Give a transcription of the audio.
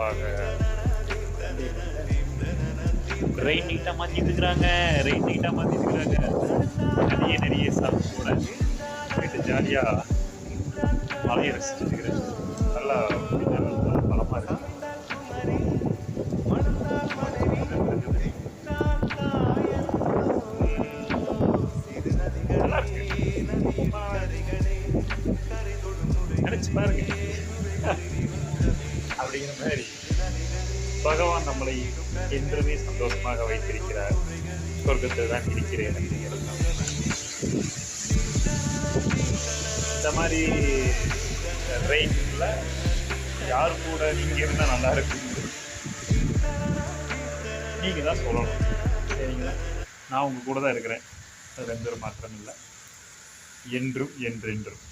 கண்டிப்பாக ரெயின் நீட்டாக மாற்றிட்டுருக்குறாங்க. ரெயின் நீட்டாக மாற்றிட்டுருக்குறாங்க. நிறைய சாங் கூட போயிட்டு ஜாலியாக மழையை ரசிச்சுட்டுருக்கிறேன். நல்லா நல்லா பலமாக இருக்கு. நல்லா இருக்கு. நினைச்சு பாருங்க. அப்படிங்கிற மாதிரி பகவான் நம்மளை என்றுமே சந்தோஷமாக வைத்திருக்கிறார். சொர்க்கத்தில் தான் இருக்கிறேன் அப்படிங்கிறது தான். இந்த மாதிரி ரெயின்ல யார் கூட நீங்க இருந்தால் நல்லா இருக்கும் நீங்க தான் சொல்லணும். சரிங்களா? நான் உங்க கூட தான் இருக்கிறேன். அதில் எந்த ஒரு மாற்றம் இல்லை. என்றும் என்றென்றும்.